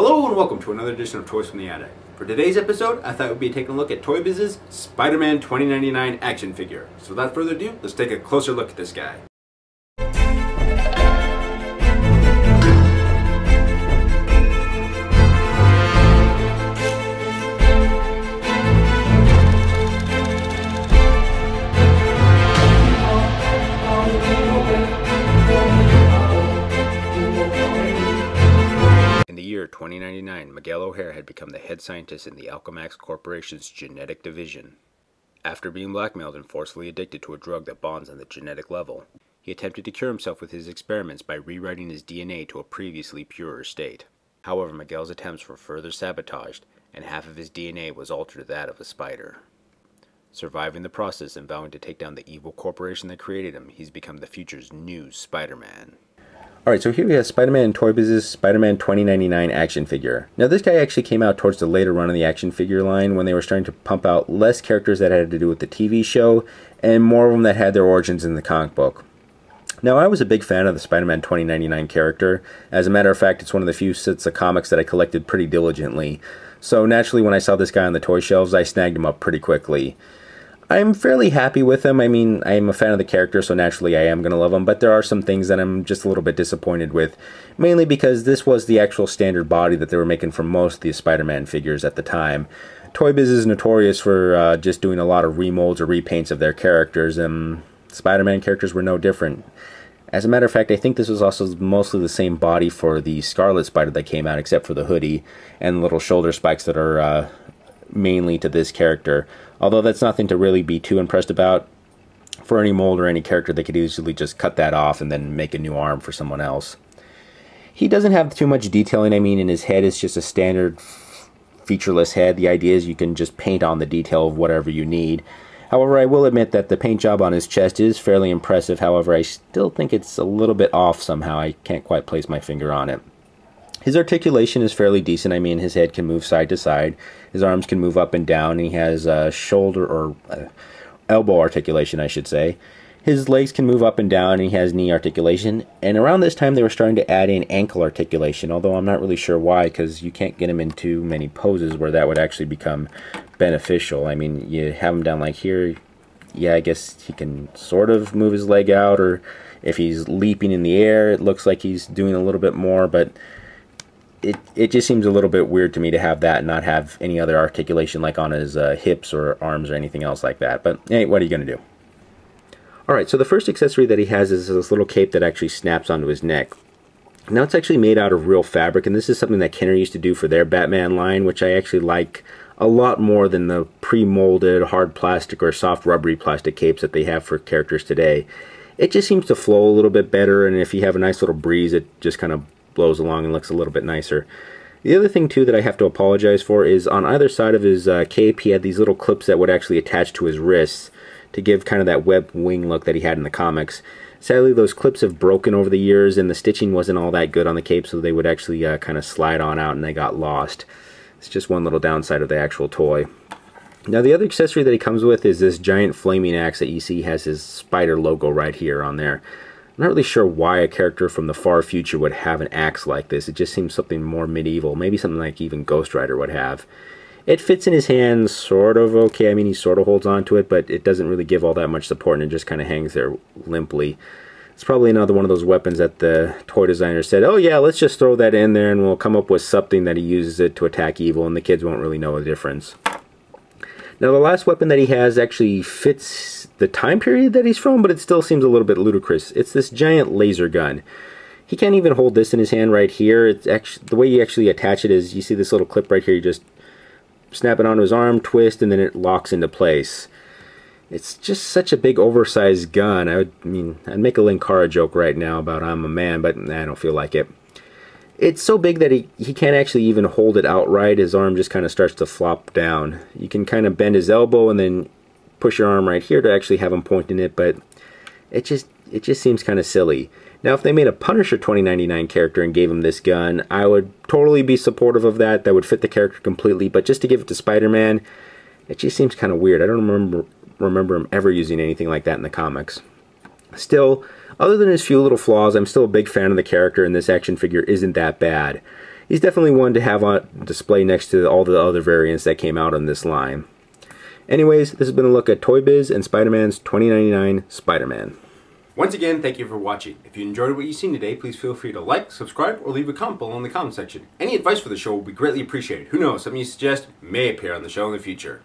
Hello and welcome to another edition of Toys from the Attic. For today's episode, I thought we'd be taking a look at Toybiz's Spider-Man 2099 action figure. So without further ado, let's take a closer look at this guy. In the year 2099, Miguel O'Hare had become the head scientist in the Alchemax Corporation's genetic division. After being blackmailed and forcefully addicted to a drug that bonds on the genetic level, he attempted to cure himself with his experiments by rewriting his DNA to a previously purer state. However, Miguel's attempts were further sabotaged, and half of his DNA was altered to that of a spider. Surviving the process and vowing to take down the evil corporation that created him, he's become the future's new Spider-Man. Alright, so here we have Spider-Man and Toybiz's Spider-Man 2099 action figure. Now this guy actually came out towards the later run of the action figure line when they were starting to pump out less characters that had to do with the TV show and more of them that had their origins in the comic book. Now I was a big fan of the Spider-Man 2099 character. As a matter of fact, it's one of the few sets of comics that I collected pretty diligently. So naturally when I saw this guy on the toy shelves, I snagged him up pretty quickly. I'm fairly happy with him. I mean, I am a fan of the character, so naturally I am going to love him, but there are some things that I'm just a little bit disappointed with, mainly because this was the actual standard body that they were making for most of the Spider-Man figures at the time. Toy Biz is notorious for just doing a lot of remolds or repaints of their characters, and Spider-Man characters were no different. As a matter of fact, I think this was also mostly the same body for the Scarlet Spider that came out, except for the hoodie and the little shoulder spikes that are mainly to this character. Although that's nothing to really be too impressed about. For any mold or any character, they could easily just cut that off and then make a new arm for someone else. He doesn't have too much detailing. I mean, in his head, it's just a standard featureless head. The idea is you can just paint on the detail of whatever you need. However, I will admit that the paint job on his chest is fairly impressive. However, I still think it's a little bit off somehow. I can't quite place my finger on it. His articulation is fairly decent. I mean, his head can move side to side. His arms can move up and down. And he has shoulder or elbow articulation, I should say. His legs can move up and down, and he has knee articulation. And around this time, they were starting to add in ankle articulation, although I'm not really sure why, because you can't get him in too many poses where that would actually become beneficial. I mean, you have him down like here. Yeah, I guess he can sort of move his leg out, or if he's leaping in the air, it looks like he's doing a little bit more, but it just seems a little bit weird to me to have that and not have any other articulation like on his hips or arms or anything else like that. But hey, what are you going to do? Alright, so the first accessory that he has is this little cape that actually snaps onto his neck. Now it's actually made out of real fabric, and this is something that Kenner used to do for their Batman line, which I actually like a lot more than the pre-molded hard plastic or soft rubbery plastic capes that they have for characters today. It just seems to flow a little bit better, and if you have a nice little breeze, it just kind of blows along and looks a little bit nicer. The other thing too that I have to apologize for is on either side of his cape he had these little clips that would actually attach to his wrists to give kind of that webbed wing look that he had in the comics. Sadly, those clips have broken over the years and the stitching wasn't all that good on the cape, so they would actually kind of slide on out and they got lost. It's just one little downside of the actual toy. Now the other accessory that he comes with is this giant flaming axe that you see has his spider logo right here on there. I'm not really sure why a character from the far future would have an axe like this. It just seems something more medieval. Maybe something like even Ghost Rider would have. It fits in his hand sort of okay. I mean, he sort of holds on to it, but it doesn't really give all that much support, and it just kind of hangs there limply. It's probably another one of those weapons that the toy designer said, oh yeah, let's just throw that in there and we'll come up with something that he uses it to attack evil, and the kids won't really know the difference. Now the last weapon that he has actually fits the time period that he's from, but it still seems a little bit ludicrous. It's this giant laser gun. He can't even hold this in his hand right here. It's actually, the way you actually attach it is you see this little clip right here. You just snap it onto his arm, twist, and then it locks into place. It's just such a big oversized gun. I'd make a Linkara joke right now about I'm a man, but I don't feel like it. It's so big that he can't actually even hold it outright. His arm just kind of starts to flop down. You can kind of bend his elbow and then push your arm right here to actually have him pointing it, but it just seems kind of silly. Now if they made a Punisher 2099 character and gave him this gun, I would totally be supportive of that. That would fit the character completely, but just to give it to Spider-Man, it just seems kind of weird. I don't remember him ever using anything like that in the comics. Still, other than his few little flaws, I'm still a big fan of the character, and this action figure isn't that bad. he's definitely one to have on display next to all the other variants that came out on this line. Anyways, this has been a look at Toybiz and Spider-Man's 2099 Spider-Man. Once again, thank you for watching. If you enjoyed what you've seen today, please feel free to like, subscribe, or leave a comment below in the comment section. Any advice for the show will be greatly appreciated. Who knows, something you suggest may appear on the show in the future.